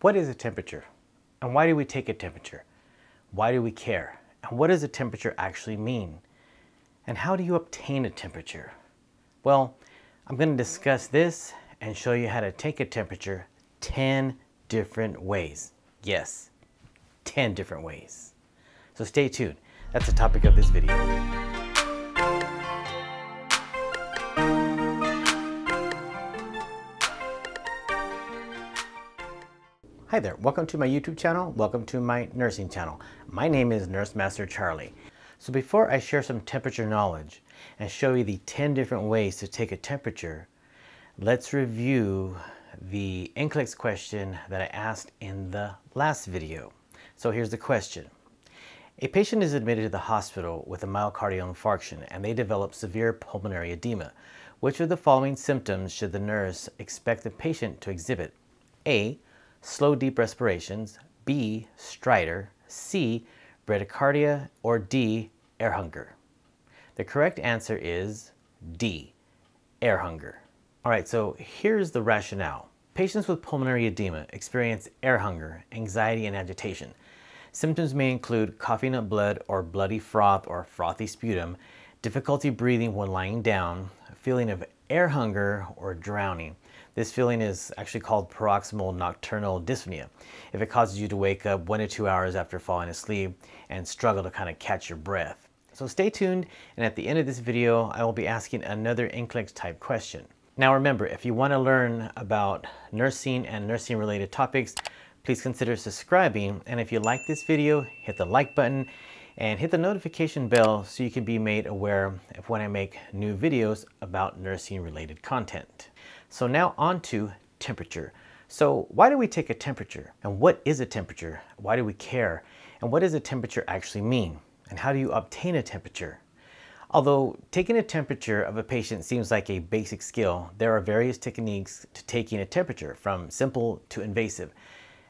What is a temperature? And why do we take a temperature? Why do we care? And what does a temperature actually mean? And how do you obtain a temperature? Well, I'm going to discuss this and show you how to take a temperature 10 different ways. Yes, 10 different ways. So stay tuned. That's the topic of this video. Hi there, welcome to my YouTube channel, welcome to my nursing channel. My name is Nurse Master Charlie. So before I share some temperature knowledge and show you the 10 different ways to take a temperature, let's review the NCLEX question that I asked in the last video. So here's the question. A patient is admitted to the hospital with a myocardial infarction and they develop severe pulmonary edema. Which of the following symptoms should the nurse expect the patient to exhibit? A. Slow deep respirations, B. Stridor, C. Bradycardia, or D. Air hunger. The correct answer is D. Air hunger. Alright, so here's the rationale. Patients with pulmonary edema experience air hunger, anxiety, and agitation. Symptoms may include coughing up blood or bloody froth or frothy sputum, difficulty breathing when lying down, a feeling of air hunger, or drowning. This feeling is actually called paroxysmal nocturnal dyspnea. If it causes you to wake up 1 to 2 hours after falling asleep and struggle to kind of catch your breath. So stay tuned, and at the end of this video, I will be asking another NCLEX type question. Now remember, if you want to learn about nursing and nursing related topics, please consider subscribing. And if you like this video, hit the like button and hit the notification bell so you can be made aware of when I make new videos about nursing related content. So now on to temperature. So why do we take a temperature? And what is a temperature? Why do we care? And what does a temperature actually mean? And how do you obtain a temperature? Although taking a temperature of a patient seems like a basic skill, there are various techniques to taking a temperature, from simple to invasive.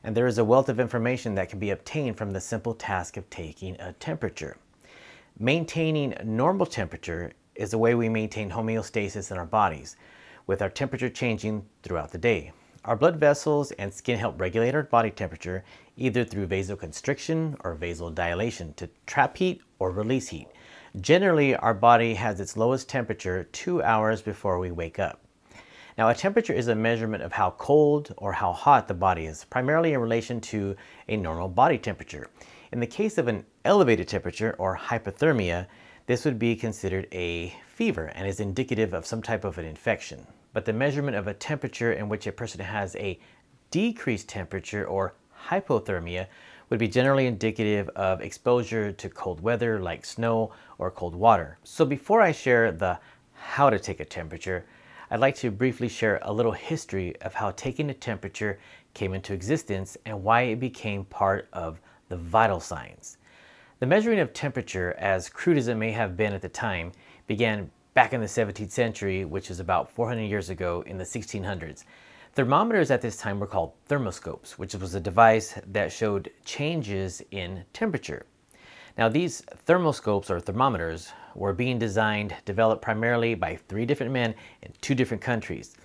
And there is a wealth of information that can be obtained from the simple task of taking a temperature. Maintaining normal temperature is the way we maintain homeostasis in our bodies, with our temperature changing throughout the day. Our blood vessels and skin help regulate our body temperature either through vasoconstriction or vasodilation to trap heat or release heat. Generally, our body has its lowest temperature 2 hours before we wake up. Now, a temperature is a measurement of how cold or how hot the body is, primarily in relation to a normal body temperature. In the case of an elevated temperature or hypothermia, this would be considered a fever and is indicative of some type of an infection. But the measurement of a temperature in which a person has a decreased temperature or hypothermia would be generally indicative of exposure to cold weather like snow or cold water. So before I share the how to take a temperature, I'd like to briefly share a little history of how taking a temperature came into existence and why it became part of the vital signs. The measuring of temperature, as crude as it may have been at the time, began back in the 17th century, which is about 400 years ago in the 1600s. Thermometers at this time were called thermoscopes, which was a device that showed changes in temperature. Now these thermoscopes or thermometers were being designed, developed primarily by 3 different men in 2 different countries.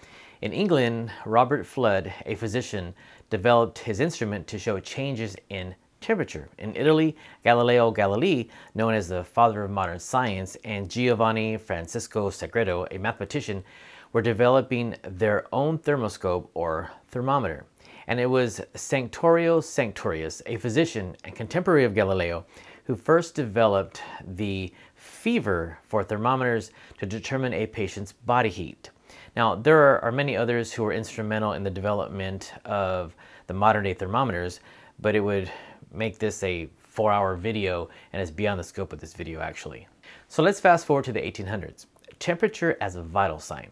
In England, Robert Flood, a physician, developed his instrument to show changes in temperature. In Italy, Galileo Galilei, known as the father of modern science, and Giovanni Francesco Sagredo, a mathematician, were developing their own thermoscope or thermometer. And it was Sanctorio Sanctorius, a physician and contemporary of Galileo, who first developed the fever for thermometers to determine a patient's body heat. Now, there are many others who were instrumental in the development of the modern day thermometers, but it would make this a 4-hour video and is beyond the scope of this video actually. So let's fast forward to the 1800s. Temperature as a vital sign.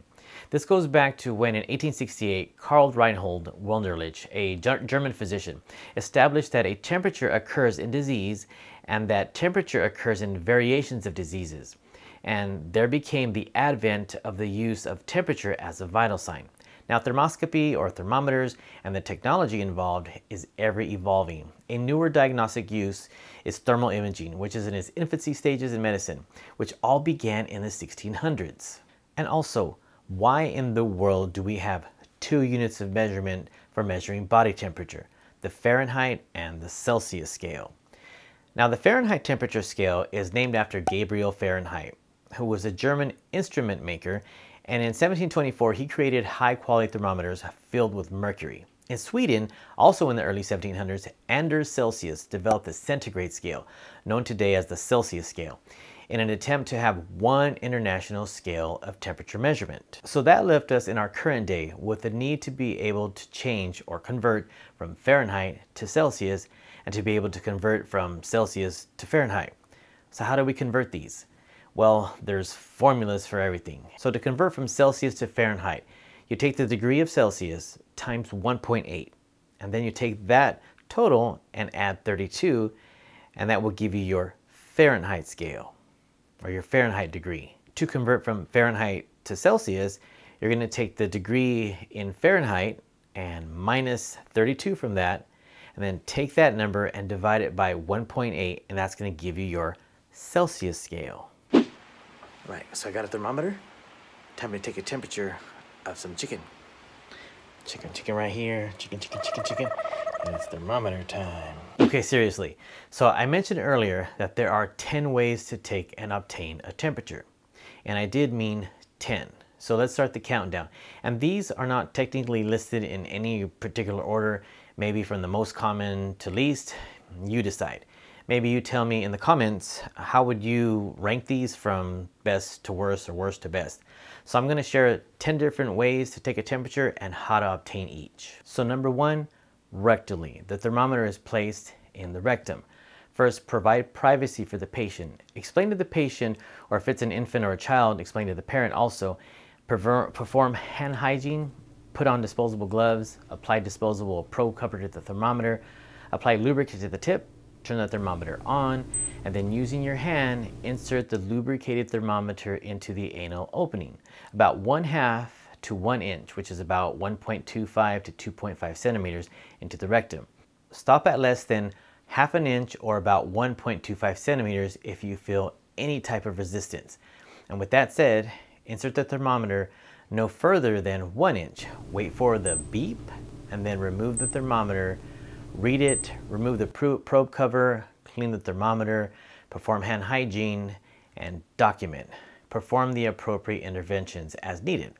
This goes back to when in 1868, Karl Reinhold Wunderlich, a German physician, established that a temperature occurs in disease and that temperature occurs in variations of diseases. And there became the advent of the use of temperature as a vital sign. Now, thermoscopy or thermometers and the technology involved is ever evolving. A newer diagnostic use is thermal imaging, which is in its infancy stages in medicine, which all began in the 1600s. And also, why in the world do we have 2 units of measurement for measuring body temperature? the Fahrenheit and the Celsius scale. Now, the Fahrenheit temperature scale is named after Gabriel Fahrenheit, who was a German instrument maker, and in 1724 he created high-quality thermometers filled with mercury. In Sweden, also in the early 1700s, Anders Celsius developed the centigrade scale, known today as the Celsius scale, in an attempt to have one international scale of temperature measurement. So that left us in our current day with the need to be able to change or convert from Fahrenheit to Celsius, and to be able to convert from Celsius to Fahrenheit. So how do we convert these? Well, there's formulas for everything. So to convert from Celsius to Fahrenheit, you take the degree of Celsius times 1.8, and then you take that total and add 32, and that will give you your Fahrenheit scale, or your Fahrenheit degree. To convert from Fahrenheit to Celsius, you're going to take the degree in Fahrenheit and minus 32 from that, and then take that number and divide it by 1.8, and that's going to give you your Celsius scale. Right, so I got a thermometer. Time to take a temperature of some chicken. Chicken right here. Chicken. And it's thermometer time. Okay, seriously. So I mentioned earlier that there are 10 ways to take and obtain a temperature. And I did mean 10. So let's start the countdown. And these are not technically listed in any particular order. Maybe from the most common to least, you decide. Maybe you tell me in the comments, how would you rank these from best to worst or worst to best? So I'm going to share 10 different ways to take a temperature and how to obtain each. So number 1, rectally. The thermometer is placed in the rectum. First, provide privacy for the patient. Explain to the patient, or if it's an infant or a child, explain to the parent also. Perform hand hygiene. Put on disposable gloves, apply disposable probe cover to the thermometer, apply lubricant to the tip, turn the thermometer on, and then using your hand, insert the lubricated thermometer into the anal opening, about 1/2 to 1 inch, which is about 1.25 to 2.5 centimeters into the rectum. Stop at less than 1/2 inch or about 1.25 centimeters if you feel any type of resistance. And with that said, insert the thermometer no further than 1 inch. Wait for the beep and then remove the thermometer, read it, remove the probe cover, clean the thermometer, perform hand hygiene, and document. Perform the appropriate interventions as needed.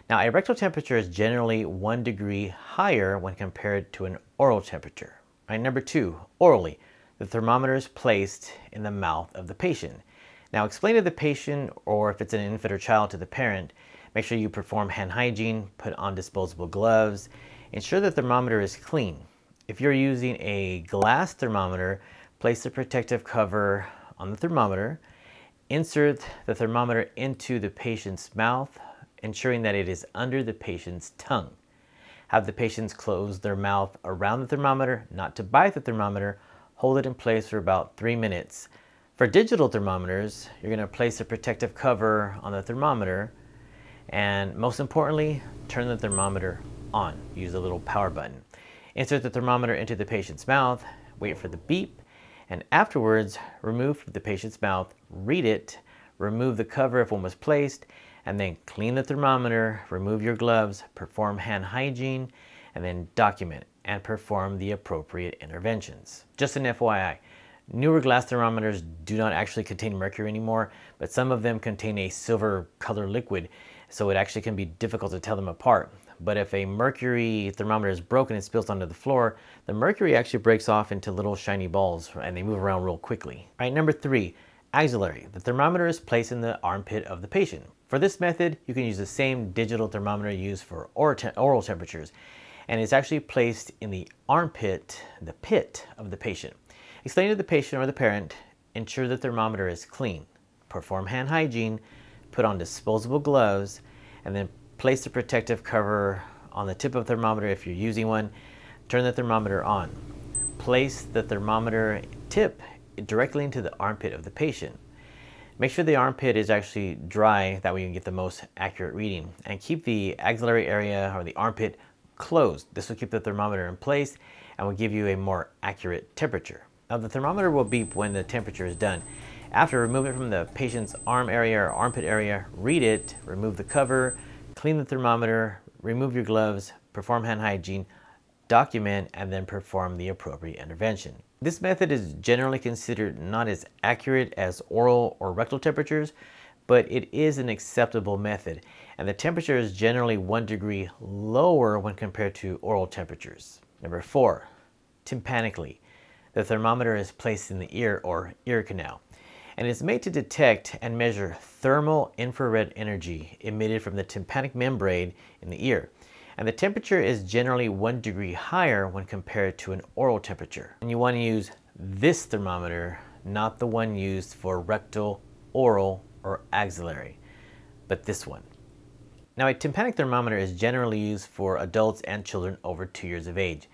Now, a rectal temperature is generally 1 degree higher when compared to an oral temperature. Right, number 2, orally. The thermometer is placed in the mouth of the patient. Now, explain to the patient, or if it's an infant or child, to the parent. Make sure you perform hand hygiene, put on disposable gloves, ensure the thermometer is clean. If you're using a glass thermometer, place the protective cover on the thermometer, insert the thermometer into the patient's mouth, ensuring that it is under the patient's tongue. Have the patients close their mouth around the thermometer, not to bite the thermometer. Hold it in place for about 3 minutes. For digital thermometers, you're going to place a protective cover on the thermometer, and most importantly, turn the thermometer on. Use the little power button. Insert the thermometer into the patient's mouth, wait for the beep, and afterwards remove from the patient's mouth, read it, remove the cover if one was placed, and then clean the thermometer, remove your gloves, perform hand hygiene, and then document and perform the appropriate interventions. Just an FYI, newer glass thermometers do not actually contain mercury anymore, but some of them contain a silver color liquid, so it actually can be difficult to tell them apart. But if a mercury thermometer is broken and spills onto the floor, the mercury actually breaks off into little shiny balls and they move around real quickly. All right, number 3, axillary. The thermometer is placed in the armpit of the patient. For this method, you can use the same digital thermometer used for oral temperatures, and it's actually placed in the armpit, the pit of the patient. Explain to the patient or the parent, ensure the thermometer is clean, perform hand hygiene, put on disposable gloves, and then place the protective cover on the tip of the thermometer if you're using one. Turn the thermometer on. Place the thermometer tip directly into the armpit of the patient. Make sure the armpit is actually dry, that way you can get the most accurate reading. And keep the axillary area or the armpit closed. This will keep the thermometer in place and will give you a more accurate temperature. Now, the thermometer will beep when the temperature is done. After, remove it from the patient's arm area or armpit area, read it, remove the cover, clean the thermometer, remove your gloves, perform hand hygiene, document, and then perform the appropriate intervention. This method is generally considered not as accurate as oral or rectal temperatures, but it is an acceptable method, and the temperature is generally 1 degree lower when compared to oral temperatures. Number 4, tympanically. The thermometer is placed in the ear or ear canal, and is made to detect and measure thermal infrared energy emitted from the tympanic membrane in the ear. And the temperature is generally 1 degree higher when compared to an oral temperature. And you want to use this thermometer, not the one used for rectal, oral, or axillary, but this one. Now, a tympanic thermometer is generally used for adults and children over 2 years of age.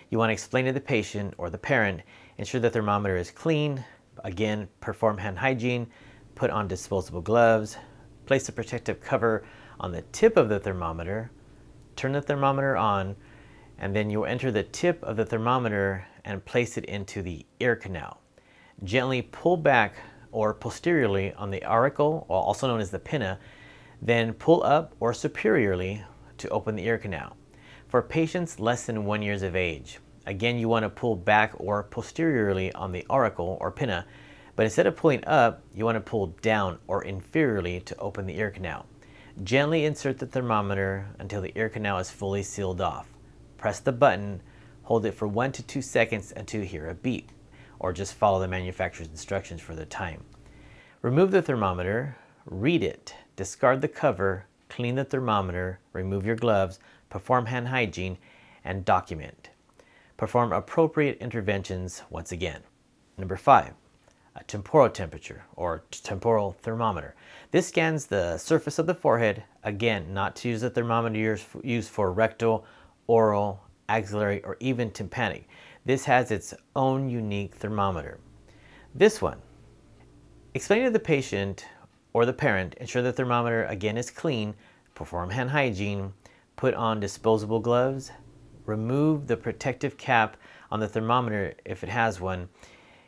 You want to explain to the patient or the parent, ensure the thermometer is clean, again, perform hand hygiene, put on disposable gloves, place a protective cover on the tip of the thermometer, turn the thermometer on, and then you'll enter the tip of the thermometer and place it into the ear canal. Gently pull back or posteriorly on the auricle, or also known as the pinna, then pull up or superiorly to open the ear canal. For patients less than 1 year of age, again, you want to pull back or posteriorly on the auricle or pinna, but instead of pulling up, you want to pull down or inferiorly to open the ear canal. Gently insert the thermometer until the ear canal is fully sealed off. Press the button, hold it for 1 to 2 seconds until you hear a beep, or just follow the manufacturer's instructions for the time. Remove the thermometer, read it, discard the cover, clean the thermometer, remove your gloves, perform hand hygiene, and document. Perform appropriate interventions once again. Number 5, a temporal temperature or temporal thermometer. This scans the surface of the forehead, again, not to use the thermometer used for rectal, oral, axillary, or even tympanic. This has its own unique thermometer. This one, explain to the patient or the parent, ensure the thermometer again is clean, perform hand hygiene, put on disposable gloves, remove the protective cap on the thermometer if it has one,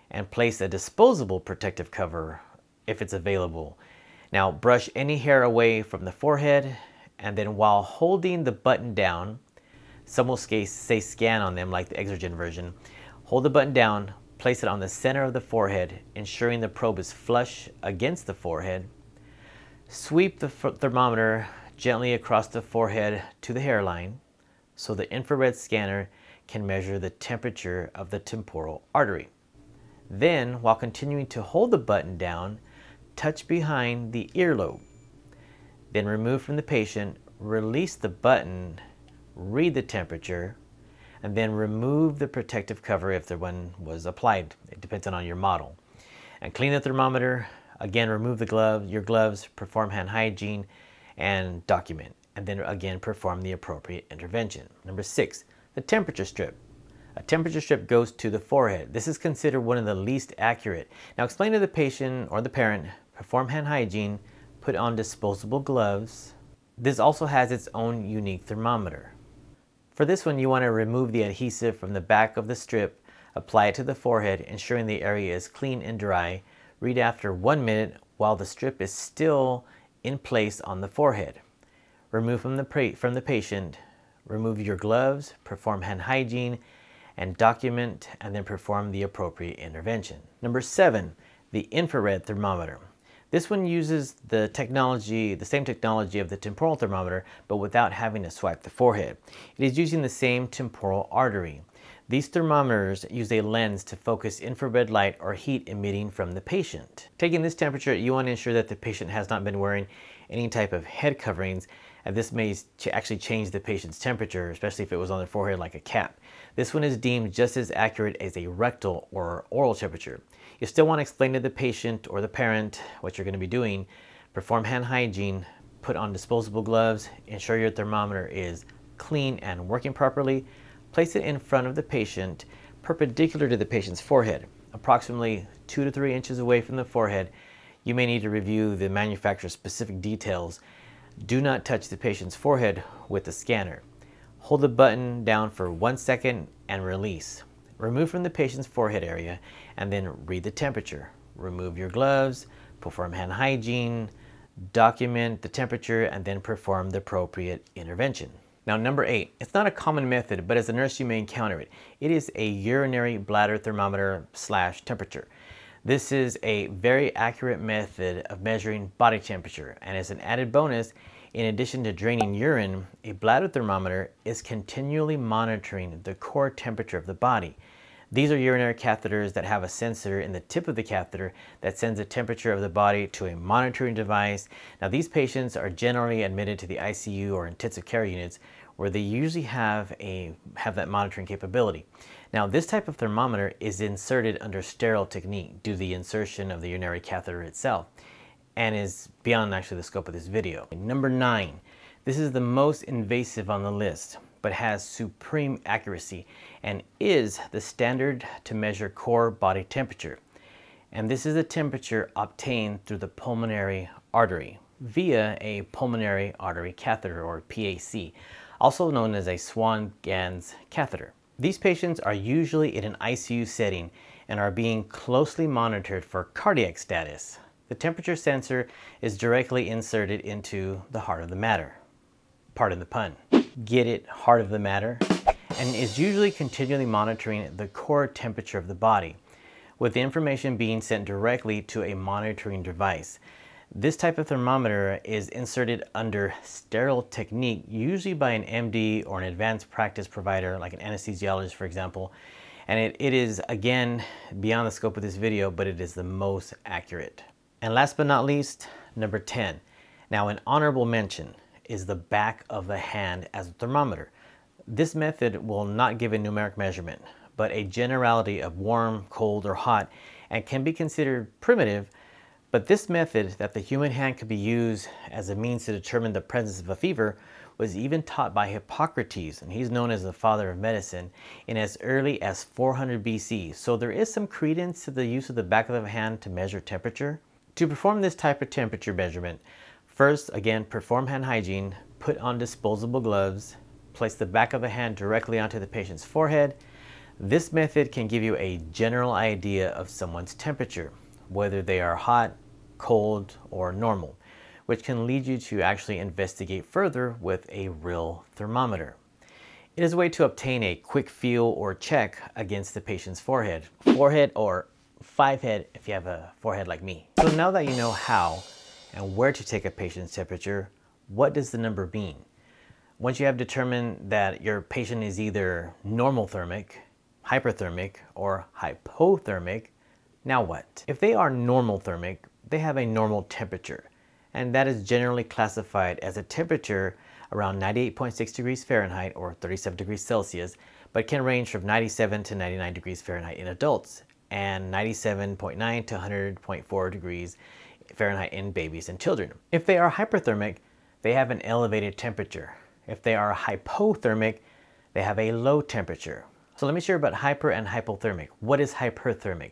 and place a disposable protective cover if it's available. Now brush any hair away from the forehead, and then while holding the button down, some will say scan on them like the Exergen version, hold the button down, place it on the center of the forehead, ensuring the probe is flush against the forehead. Sweep the thermometer gently across the forehead to the hairline so the infrared scanner can measure the temperature of the temporal artery. Then, while continuing to hold the button down, touch behind the earlobe. Then remove from the patient, release the button, read the temperature, and then remove the protective cover if the one was applied. It depends on your model. And clean the thermometer. Again, remove your gloves, perform hand hygiene, and document. And then again, perform the appropriate intervention. Number 6, the temperature strip. A temperature strip goes to the forehead. This is considered one of the least accurate. Now explain to the patient or the parent, perform hand hygiene, put on disposable gloves. This also has its own unique thermometer. For this one, you want to remove the adhesive from the back of the strip, apply it to the forehead, ensuring the area is clean and dry. Read after 1 minute while the strip is still in place on the forehead. Remove from the patient, remove your gloves, perform hand hygiene, and document, and then perform the appropriate intervention. Number 7, the infrared thermometer. This one uses the same technology of the temporal thermometer, but without having to swipe the forehead. It is using the same temporal artery. These thermometers use a lens to focus infrared light or heat emitting from the patient. Taking this temperature, you want to ensure that the patient has not been wearing any type of head coverings, and this may actually change the patient's temperature, especially if it was on their forehead like a cap. This one is deemed just as accurate as a rectal or oral temperature. You still want to explain to the patient or the parent what you're going to be doing, perform hand hygiene, put on disposable gloves, ensure your thermometer is clean and working properly, place it in front of the patient, perpendicular to the patient's forehead, approximately 2 to 3 inches away from the forehead. You may need to review the manufacturer's specific details. Do not touch the patient's forehead with the scanner. Hold the button down for 1 second and release. Remove from the patient's forehead area and then read the temperature. Remove your gloves, perform hand hygiene, document the temperature, and then perform the appropriate intervention. Now, number 8, it's not a common method, but as a nurse you may encounter it. It is a urinary bladder thermometer / temperature. This is a very accurate method of measuring body temperature, and as an added bonus, in addition to draining urine, a bladder thermometer is continually monitoring the core temperature of the body. These are urinary catheters that have a sensor in the tip of the catheter that sends the temperature of the body to a monitoring device. Now, these patients are generally admitted to the ICU or intensive care units where they usually have that monitoring capability. Now, this type of thermometer is inserted under sterile technique due to the insertion of the urinary catheter itself, and is beyond actually the scope of this video. Number 9, this is the most invasive on the list, but has supreme accuracy and is the standard to measure core body temperature. And this is the temperature obtained through the pulmonary artery via a pulmonary artery catheter, or PAC, also known as a Swan-Ganz catheter. These patients are usually in an ICU setting and are being closely monitored for cardiac status. The temperature sensor is directly inserted into the heart of the matter. Pardon the pun. Get it? Heart of the matter? And is usually continually monitoring the core temperature of the body, with the information being sent directly to a monitoring device. This type of thermometer is inserted under sterile technique, usually by an MD or an advanced practice provider, like an anesthesiologist, for example. And it is, again, beyond the scope of this video, but it is the most accurate. And last but not least, number 10. Now, an honorable mention is the back of the hand as a thermometer. This method will not give a numeric measurement, but a generality of warm, cold, or hot, and can be considered primitive. But this method, that the human hand could be used as a means to determine the presence of a fever, was even taught by Hippocrates, and he's known as the father of medicine, in as early as 400 BC. So there is some credence to the use of the back of the hand to measure temperature. To perform this type of temperature measurement, first, again, perform hand hygiene, put on disposable gloves, place the back of the hand directly onto the patient's forehead. This method can give you a general idea of someone's temperature, whether they are hot, cold, or normal, which can lead you to actually investigate further with a real thermometer. It is a way to obtain a quick feel or check against the patient's forehead. Forehead or 5-head if you have a forehead like me. So now that you know how and where to take a patient's temperature, what does the number mean? Once you have determined that your patient is either normothermic, hyperthermic, or hypothermic, now what? If they are normothermic, they have a normal temperature, and that is generally classified as a temperature around 98.6 degrees Fahrenheit or 37 degrees Celsius, but can range from 97 to 99 degrees Fahrenheit in adults, and 97.9 to 100.4 degrees Fahrenheit in babies and children. If they are hyperthermic, they have an elevated temperature. If they are hypothermic, they have a low temperature. So let me share about hyper and hypothermic. What is hyperthermic?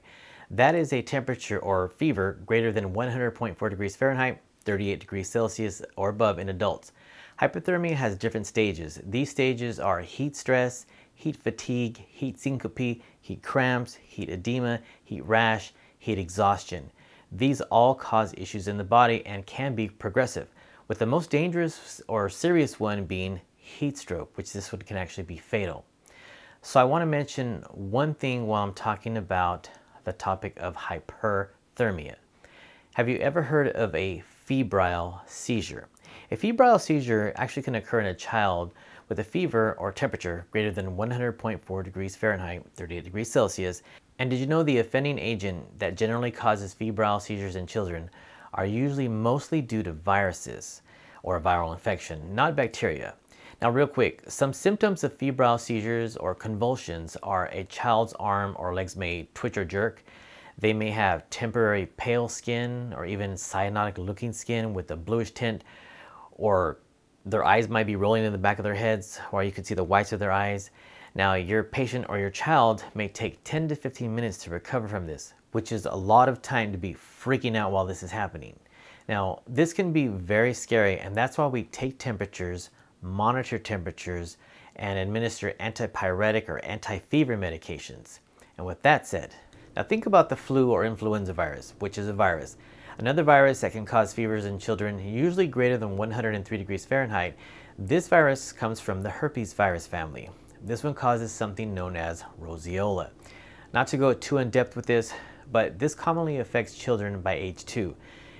That is a temperature or fever greater than 100.4 degrees Fahrenheit, 38 degrees Celsius or above in adults. Hypothermia has different stages. These stages are heat stress, heat fatigue, heat syncope, heat cramps, heat edema, heat rash, heat exhaustion. These all cause issues in the body and can be progressive, with the most dangerous or serious one being heat stroke, which this one can actually be fatal. So I want to mention one thing while I'm talking about the topic of hyperthermia. Have you ever heard of a febrile seizure? A febrile seizure actually can occur in a child with a fever or temperature greater than 100.4 degrees Fahrenheit, 38 degrees Celsius. And did you know the offending agent that generally causes febrile seizures in children are usually mostly due to viruses or a viral infection, not bacteria? Now, real quick, some symptoms of febrile seizures or convulsions are a child's arm or legs may twitch or jerk. They may have temporary pale skin or even cyanotic looking skin with a bluish tint, or their eyes might be rolling in the back of their heads, or you can see the whites of their eyes. Now, your patient or your child may take 10 to 15 minutes to recover from this, which is a lot of time to be freaking out while this is happening. Now, this can be very scary, and that's why we take temperatures, monitor temperatures, and administer antipyretic or anti-fever medications. And with that said, now think about the flu or influenza virus, which is a virus. Another virus that can cause fevers in children, usually greater than 103 degrees Fahrenheit. This virus comes from the herpes virus family. This one causes something known as roseola. Not to go too in depth with this, but this commonly affects children by age 2.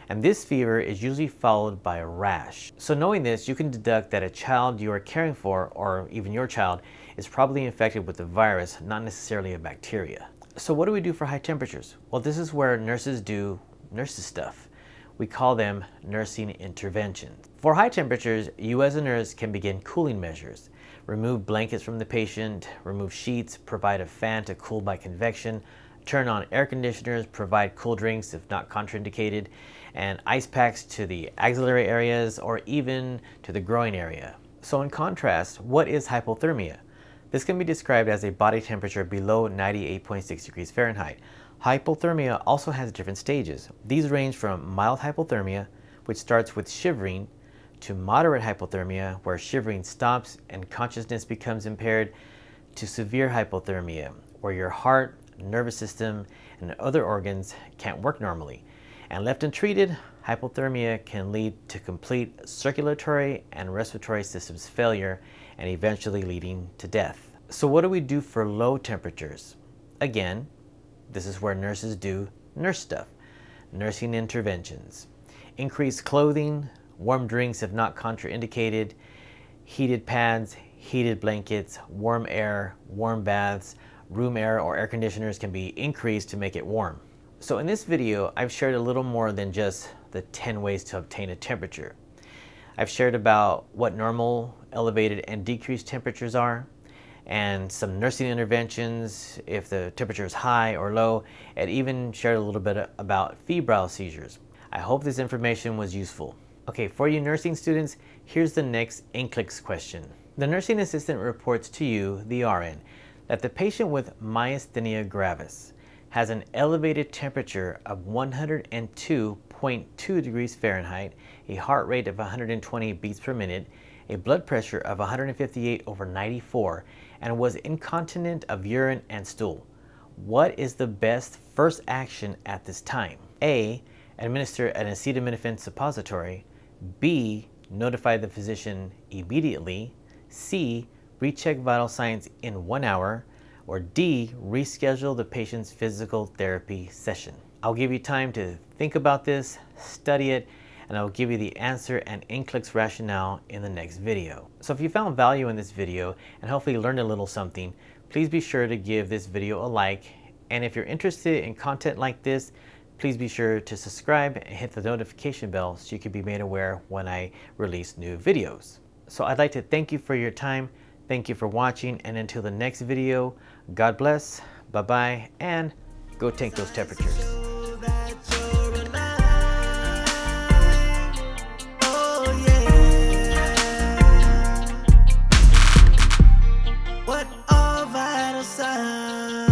And this fever is usually followed by a rash. So knowing this, you can deduct that a child you are caring for, or even your child, is probably infected with the virus, not necessarily a bacteria. So what do we do for high temperatures? Well, this is where nurses do nurses stuff. We call them nursing interventions. For high temperatures, you as a nurse can begin cooling measures. Remove blankets from the patient, remove sheets, provide a fan to cool by convection, turn on air conditioners, provide cool drinks if not contraindicated, and ice packs to the axillary areas or even to the groin area. So in contrast, what is hypothermia? This can be described as a body temperature below 98.6 degrees Fahrenheit. Hypothermia also has different stages. These range from mild hypothermia, which starts with shivering, to moderate hypothermia, where shivering stops and consciousness becomes impaired, to severe hypothermia, where your heart, nervous system, and other organs can't work normally. And left untreated, hypothermia can lead to complete circulatory and respiratory systems failure and eventually leading to death. So what do we do for low temperatures? Again, this is where nurses do nurse stuff, nursing interventions. Increased clothing, warm drinks if not contraindicated, heated pads, heated blankets, warm air, warm baths, room air or air conditioners can be increased to make it warm. So in this video, I've shared a little more than just the 10 ways to obtain a temperature. I've shared about what normal, elevated, and decreased temperatures are, and some nursing interventions if the temperature is high or low, and even shared a little bit about febrile seizures. I hope this information was useful. Okay, for you nursing students, here's the next NCLEX question. The nursing assistant reports to you, the RN, that the patient with myasthenia gravis has an elevated temperature of 102.2 degrees Fahrenheit, a heart rate of 120 beats per minute, a blood pressure of 158/94, and was incontinent of urine and stool. What is the best first action at this time? A. Administer an acetaminophen suppository. B. Notify the physician immediately. C. Recheck vital signs in 1 hour. Or D. Reschedule the patient's physical therapy session. I'll give you time to think about this, study it, and I'll give you the answer and NCLEX rationale in the next video. So if you found value in this video and hopefully learned a little something, please be sure to give this video a like. And if you're interested in content like this, please be sure to subscribe and hit the notification bell so you can be made aware when I release new videos. So I'd like to thank you for your time. Thank you for watching, and until the next video, God bless, bye-bye, and go take those temperatures. What all vital signs?